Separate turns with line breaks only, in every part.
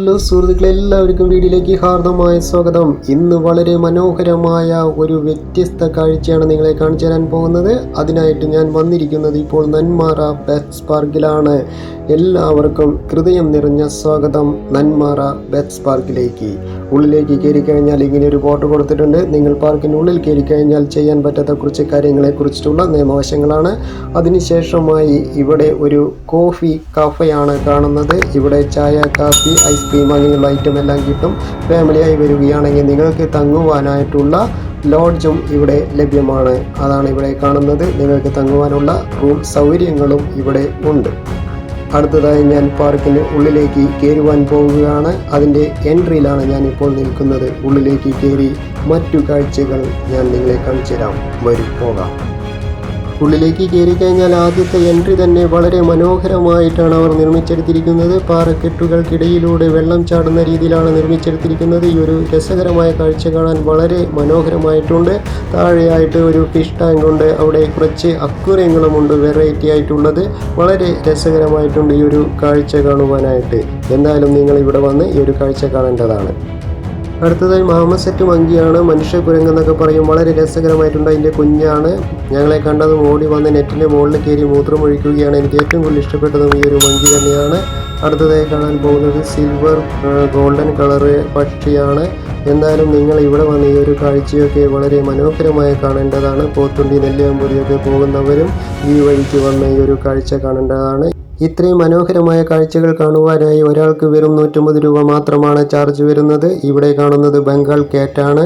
Hello സുഹൃത്തുക്കളെ, എല്ലാവർക്കും വീഡിയോയിലേക്ക് ഹാർദമായ സ്വാഗതം. ഇന്ന് വളരെ മനോഹരമായ ഒരു വ്യത്യസ്ത കാഴ്ചയാണ് നിങ്ങളെ കാണിച്ചു തരാൻ പോകുന്നത്. അതിനായിട്ട് ഞാൻ വന്നിരിക്കുന്നത് ഇപ്പോൾ നന്മാറ പെറ്റ്സ് പാർക്കിലാണ്. എല്ലാവർക്കും ഹൃദയം നിറഞ്ഞ സ്വാഗതം നന്മാറ പെറ്റ്സ് പാർക്കിലേക്ക്. ഉള്ളിലേക്ക് കയറി കഴിഞ്ഞാൽ ഇങ്ങനെ ഒരു ബോർഡ് കൊടുത്തിട്ടുണ്ട്. നിങ്ങൾ പാർക്കിൻ്റെ ഉള്ളിൽ കയറി കഴിഞ്ഞാൽ ചെയ്യാൻ പറ്റാത്ത കുറച്ച് കാര്യങ്ങളെ കുറിച്ചിട്ടുള്ള നിയമവശങ്ങളാണ്. അതിനുശേഷമായി ഇവിടെ ഒരു കോഫി കഫയാണ് കാണുന്നത്. ഇവിടെ ചായ, കാപ്പി, ഐസ്ക്രീം അങ്ങനെയുള്ള ഐറ്റം എല്ലാം കിട്ടും. ഫാമിലിയായി വരികയാണെങ്കിൽ നിങ്ങൾക്ക് തങ്ങുവാനായിട്ടുള്ള ലോഡ്ജും ഇവിടെ ലഭ്യമാണ്. അതാണ് ഇവിടെ കാണുന്നത്. നിങ്ങൾക്ക് തങ്ങുവാനുള്ള റൂം സൗകര്യങ്ങളും ഇവിടെ ഉണ്ട്. അടുത്തതായി ഞാൻ പാർക്കിന് ഉള്ളിലേക്ക് കയറുവാൻ പോവുകയാണ്. അതിൻ്റെ എൻട്രിയിലാണ് ഞാനിപ്പോൾ നിൽക്കുന്നത്. ഉള്ളിലേക്ക് കയറി മറ്റു കാഴ്ചകൾ ഞാൻ നിങ്ങളെ കാണിച്ചു തരാം. വരും, പോകാം. ഉള്ളിലേക്ക് കയറി കഴിഞ്ഞാൽ ആദ്യത്തെ എൻട്രി തന്നെ വളരെ മനോഹരമായിട്ടാണ് അവർ നിർമ്മിച്ചെടുത്തിരിക്കുന്നത്. പാറക്കെട്ടുകൾക്കിടയിലൂടെ വെള്ളം ചാടുന്ന രീതിയിലാണ് നിർമ്മിച്ചെടുത്തിരിക്കുന്നത്. ഈ ഒരു രസകരമായ കാഴ്ച കാണാൻ വളരെ മനോഹരമായിട്ടുണ്ട്. താഴെയായിട്ട് ഒരു ഫിഷ് ടാങ്ക് ഉണ്ട്. അവിടെ കുറച്ച് അക്വേറിയങ്ങളുമുണ്ട് വെറൈറ്റി ആയിട്ടുള്ളത്. വളരെ രസകരമായിട്ടുണ്ട് ഈ ഒരു കാഴ്ച കാണുവാനായിട്ട്. എന്തായാലും നിങ്ങൾ ഇവിടെ വന്ന് ഈ ഒരു കാഴ്ച കാണേണ്ടതാണ്. അടുത്തതായി മാമസെറ്റ് മങ്കിയാണ്. മനുഷ്യ കുരങ്ങെന്നൊക്കെ പറയും. വളരെ രസകരമായിട്ടുണ്ട്. അതിൻ്റെ കുഞ്ഞാണ്. ഞങ്ങളെ കണ്ടതും ഓടി വന്ന് നെറ്റിൻ്റെ മുകളിൽ കയറി മൂത്രം ഒഴിക്കുകയാണ്. എനിക്ക് ഏറ്റവും കൂടുതൽ ഇഷ്ടപ്പെട്ടതും ഈ ഒരു മങ്കി തന്നെയാണ്. അടുത്തതായി കാണാൻ പോകുന്നത് സിൽവർ ഗോൾഡൻ കളറ് പക്ഷിയാണ്. എന്തായാലും നിങ്ങൾ ഇവിടെ വന്ന് ഈ ഒരു കാഴ്ചയൊക്കെ വളരെ മനോഹരമായി കാണേണ്ടതാണ്. പോത്തുണ്ടി, നെല്ലിയാമ്പൂരിയൊക്കെ പോകുന്നവരും ഈ വഴിക്ക് വന്ന് ഈ ഒരു കാഴ്ച കാണേണ്ടതാണ്. ഇത്രയും മനോഹരമായ കാഴ്ചകൾ കാണുവാനായി ഒരാൾക്ക് വെറും 150 രൂപ മാത്രമാണ് ചാർജ് വരുന്നത്. ഇവിടെ കാണുന്നത് ബംഗാൾ കാറ്റാണ്.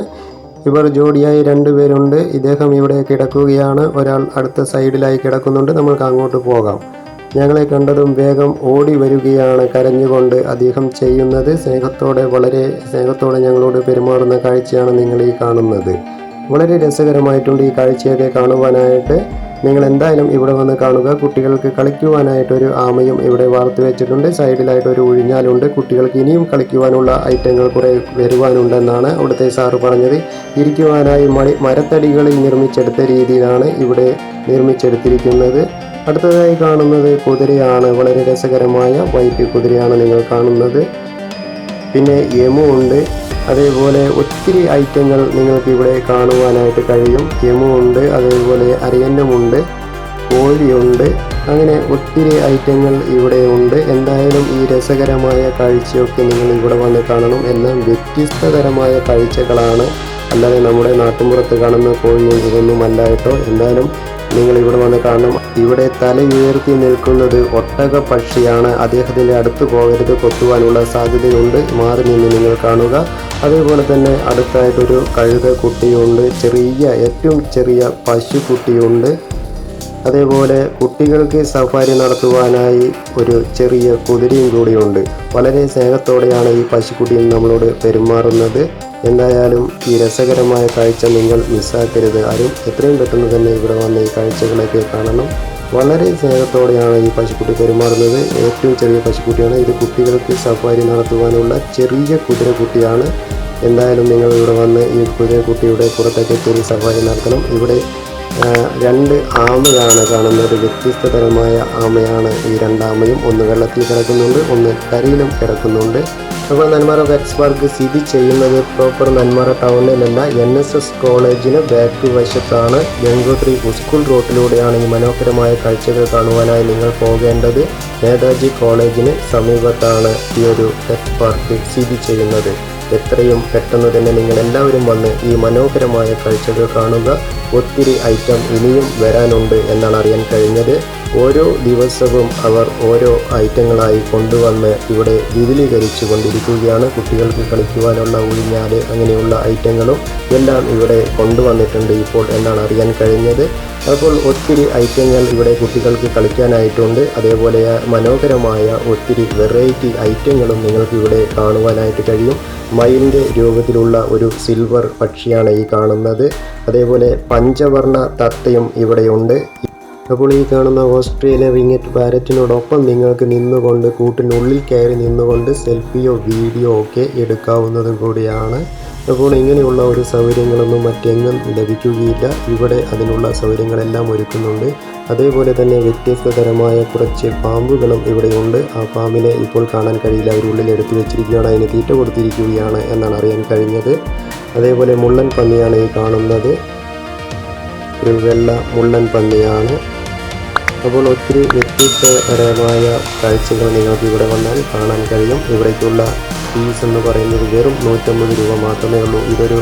ഇവർ ജോഡിയായി 2 പേരുണ്ട്. ഇദ്ദേഹം ഇവിടെ കിടക്കുകയാണ്. ഒരാൾ അടുത്ത സൈഡിലായി കിടക്കുന്നുണ്ട്. നമുക്ക് അങ്ങോട്ട് പോകാം. ഞങ്ങളെ കണ്ടതും വേഗം ഓടി വരികയാണ് കരഞ്ഞുകൊണ്ട് അദ്ദേഹം ചെയ്യുന്നത്. വളരെ സ്നേഹത്തോടെ ഞങ്ങളോട് പെരുമാറുന്ന കാഴ്ചയാണ് നിങ്ങൾ ഈ കാണുന്നത്. വളരെ രസകരമായിട്ടുണ്ട് ഈ കാഴ്ചയൊക്കെ കാണുവാനായിട്ട്. നിങ്ങൾ എന്തായാലും ഇവിടെ വന്ന് കാണുക. കുട്ടികൾക്ക് കളിക്കുവാനായിട്ടൊരു ആമയും ഇവിടെ വാർത്തു വെച്ചിട്ടുണ്ട്. സൈഡിലായിട്ട് ഒരു ഊഞ്ഞാലുണ്ട്. കുട്ടികൾക്ക് ഇനിയും കളിക്കുവാനുള്ള ഐറ്റങ്ങൾ കുറേ വരുവാനുണ്ടെന്നാണ് അവിടുത്തെ സാറ് പറഞ്ഞത്. ഇരിക്കുവാനായി മരത്തടികളിൽ നിർമ്മിച്ചെടുത്ത രീതിയിലാണ് ഇവിടെ നിർമ്മിച്ചെടുത്തിരിക്കുന്നത്. അടുത്തതായി കാണുന്നത് കുതിരയാണ്. വളരെ രസകരമായ വൈറ്റ് കുതിരയാണ് നിങ്ങൾ കാണുന്നത്. പിന്നെ യമു ഉണ്ട്. അതേപോലെ ഒത്തിരി ഐറ്റങ്ങൾ നിങ്ങൾക്ക് ഇവിടെ കാണുവാനായിട്ട് കഴിയും. യമു ഉണ്ട്, അതേപോലെ അരയന്നമുണ്ട്, കോഴിയുണ്ട്. അങ്ങനെ ഒത്തിരി ഐറ്റങ്ങൾ ഇവിടെ ഉണ്ട്. എന്തായാലും ഈ രസകരമായ കാഴ്ചയൊക്കെ നിങ്ങൾ ഇവിടെ വന്ന് കാണണം. എല്ലാം വ്യത്യസ്തതരമായ കാഴ്ചകളാണ്. അല്ലാതെ നമ്മുടെ നാട്ടുമ്പുറത്ത് കാണുന്ന കോഴിയും ഇതൊന്നും അല്ല കേട്ടോ. എന്തായാലും നിങ്ങൾ ഇവിടെ വന്ന് കാണണം. ഇവിടെ തലയുയർത്തി നിൽക്കുന്നത് ഒട്ടക പക്ഷിയാണ്. അദ്ദേഹത്തിൻ്റെ അടുത്ത് പോകരുത്, കൊത്തുവാനുള്ള സാധ്യതയുണ്ട്. മാറി നിന്ന് നിങ്ങൾ കാണുക. അതേപോലെ തന്നെ അടുത്തായിട്ടൊരു കഴുത കുട്ടിയുണ്ട്. ഏറ്റവും ചെറിയ പശുക്കുട്ടിയുണ്ട്. അതേപോലെ കുട്ടികൾക്ക് സഫാരി നടത്തുവാനായി ഒരു ചെറിയ കുതിരയും കൂടിയുണ്ട്. വളരെ സ്നേഹത്തോടെയാണ് ഈ പശുക്കുട്ടിയും നമ്മളോട് പെരുമാറുന്നത്. എന്തായാലും ഈ രസകരമായ കാഴ്ച നിങ്ങൾ മിസ്സാക്കരുത് ആരും. എത്രയും പെട്ടെന്ന് തന്നെ ഇവിടെ വന്ന് ഈ കാഴ്ചകളൊക്കെ കാണണം. വളരെ സ്നേഹത്തോടെയാണ് ഈ പശുക്കുട്ടി പെരുമാറുന്നത്. ഏറ്റവും ചെറിയ പശുക്കുട്ടിയാണ്. ഇത് കുട്ടികൾക്ക് സഫാരി നടത്തുവാനുള്ള ചെറിയ കുതിരക്കുട്ടിയാണ്. എന്തായാലും നിങ്ങൾ ഇവിടെ വന്ന് ഈ കുതിരക്കുട്ടിയുടെ പുറത്തൊക്കെ കയറി സഫാരി നടത്തണം. ഇവിടെ 2 ആമയാണ് കാണുന്നത്. വ്യത്യസ്തതരമായ ആമയാണ് ഈ 2 ആമയും. ഒന്ന് വെള്ളത്തിൽ കിടക്കുന്നുണ്ട്, ഒന്ന് കരയിലും കിടക്കുന്നുണ്ട്. അപ്പോൾ നന്മാറ പെറ്റ്സ് പാർക്ക് സ്ഥിതി ചെയ്യുന്നത് പ്രോപ്പർ നന്മാറ ടൗണിലല്ല, NSS കോളേജിന് ബാക്ക് വശത്താണ്. ഗംഗോത്രി സ്കൂൾ റോഡിലൂടെയാണ് ഈ മനോഹരമായ കാഴ്ചകൾ കാണുവാനായി നിങ്ങൾ പോകേണ്ടത്. നേതാജി കോളേജിന് സമീപത്താണ് ഈ ഒരു പെറ്റ് പാർക്ക് സ്ഥിതി ചെയ്യുന്നത്. എത്രയും പെട്ടെന്ന് തന്നെ നിങ്ങൾ എല്ലാവരും വന്ന് ഈ മനോഹരമായ കാഴ്ചകൾ കാണുക. ഒത്തിരി ഐറ്റം ഇനിയും വരാനുണ്ട് എന്നാണ് അറിയാൻ കഴിഞ്ഞത്. ഓരോ ദിവസവും അവർ ഓരോ ഐറ്റങ്ങളായി കൊണ്ടുവന്ന് ഇവിടെ വിപുലീകരിച്ചു കൊണ്ടിരിക്കുകയാണ്. കുട്ടികൾക്ക് കളിക്കുവാനുള്ള ഊഞ്ഞാല് അങ്ങനെയുള്ള ഐറ്റങ്ങളും എല്ലാം ഇവിടെ കൊണ്ടുവന്നിട്ടുണ്ട് ഇപ്പോൾ എന്നാണ് അറിയാൻ കഴിഞ്ഞത്. അപ്പോൾ ഒത്തിരി ഐറ്റങ്ങൾ ഇവിടെ കുട്ടികൾക്ക് കളിക്കാനായിട്ടുണ്ട്. അതേപോലെ മനോഹരമായ ഒത്തിരി വെറൈറ്റി ഐറ്റങ്ങളും നിങ്ങൾക്ക് ഇവിടെ കാണുവാനായിട്ട് കഴിയും. മയിലിൻ്റെ രൂപത്തിലുള്ള ഒരു സിൽവർ പക്ഷിയാണ് ഈ കാണുന്നത്. അതേപോലെ പഞ്ചവർണ്ണ തത്തയും ഇവിടെയുണ്ട്. അപ്പോൾ ഈ കാണുന്ന ഓസ്ട്രേലിയൻ റിംഗറ്റ് പാരറ്റിനോടൊപ്പം നിങ്ങൾക്ക് കൂട്ടിനുള്ളിൽ കയറി നിന്നുകൊണ്ട് സെൽഫിയോ വീഡിയോ ഒക്കെ എടുക്കാവുന്നതും കൂടിയാണ്. അപ്പോൾ ഇങ്ങനെയുള്ള ഒരു സൗകര്യങ്ങളൊന്നും മറ്റെങ്ങും ലഭിക്കുകയില്ല. ഇവിടെ അതിനുള്ള സൗകര്യങ്ങളെല്ലാം ഒരുക്കുന്നുണ്ട്. അതേപോലെ തന്നെ വ്യത്യസ്ത തരമായ കുറച്ച് പാമ്പുകളും ഇവിടെയുണ്ട്. ആ പാമ്പിനെ ഇപ്പോൾ കാണാൻ കഴിയില്ല, അവരുള്ളിൽ എടുത്തു വെച്ചിരിക്കുകയാണ്, അതിന് തീറ്റ കൊടുത്തിരിക്കുകയാണ് എന്നാണ് അറിയാൻ കഴിഞ്ഞത്. അതേപോലെ മുള്ളൻ പന്നിയാണ് ഈ കാണുന്നത്, ഒരു വെള്ള മുള്ളൻ പന്നിയാണ്. അപ്പോൾ ഒത്തിരി വ്യത്യസ്തതരമായ കാഴ്ചകൾ നിങ്ങൾക്ക് ഇവിടെ വന്നാൽ കാണാൻ കഴിയും. ഇവിടേക്കുള്ള ഫീസ് എന്ന് പറയുന്നത് വെറും 150 രൂപ മാത്രമേ ഉള്ളൂ. ഇതൊരു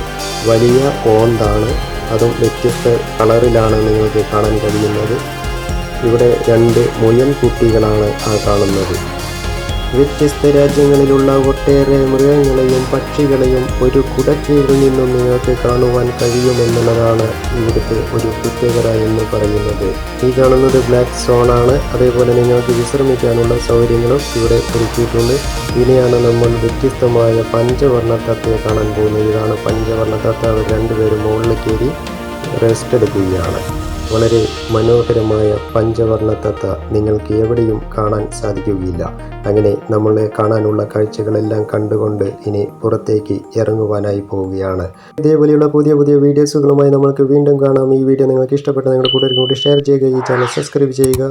വലിയ ഓന്താണ്, അതും വ്യത്യസ്ത കളറിലാണ് നിങ്ങൾക്ക് കാണാൻ കഴിയുന്നത്. ഇവിടെ 2 മുയൽ കുട്ടികളാണ് ആ കാണുന്നത്. വ്യത്യസ്ത രാജ്യങ്ങളിലുള്ള ഒട്ടേറെ മൃഗങ്ങളെയും പക്ഷികളെയും ഒരു കുടക്കീഴിൽ നിന്നും നിങ്ങൾക്ക് കാണുവാൻ കഴിയുമെന്നുള്ളതാണ് ഇവിടുത്തെ ഒരു പ്രത്യേകത എന്ന് പറയുന്നത്. ഈ കാണുന്നത് ബ്ലാക്ക് സോണാണ്. അതേപോലെ നിങ്ങൾക്ക് വിശ്രമിക്കാനുള്ള സൗകര്യങ്ങളും ഇവിടെ ഒരുക്കിയിട്ടുണ്ട്. ഇതിനെയാണ് നമ്മൾ വ്യത്യസ്തമായ പഞ്ചവർണ്ണ തത്തയെ കാണാൻ പോകുന്നത്. ഇതാണ് പഞ്ചവർണ്ണ തത്ത. അവർ 2 പേരും മുകളിൽ കയറി റെസ്റ്റ് എടുക്കുകയാണ്. വളരെ മനോഹരമായ പഞ്ചവർണ്ണ തത്ത നിങ്ങൾക്ക് എവിടെയും കാണാൻ സാധിക്കുകയില്ല. അങ്ങനെ നമ്മളെ കാണാനുള്ള കാഴ്ചകളെല്ലാം കണ്ടുകൊണ്ട് ഇനി പുറത്തേക്ക് ഇറങ്ങുവാനായി പോവുകയാണ്. ഇതേപോലെയുള്ള പുതിയ പുതിയ വീഡിയോസുകളുമായി നമ്മൾക്ക് വീണ്ടും കാണാം. ഈ വീഡിയോ നിങ്ങൾക്ക് ഇഷ്ടപ്പെട്ട നിങ്ങളുടെ കൂട്ടുകാർക്ക് ഷെയർ ചെയ്യുക, ഈ ചാനൽ സബ്സ്ക്രൈബ് ചെയ്യുക.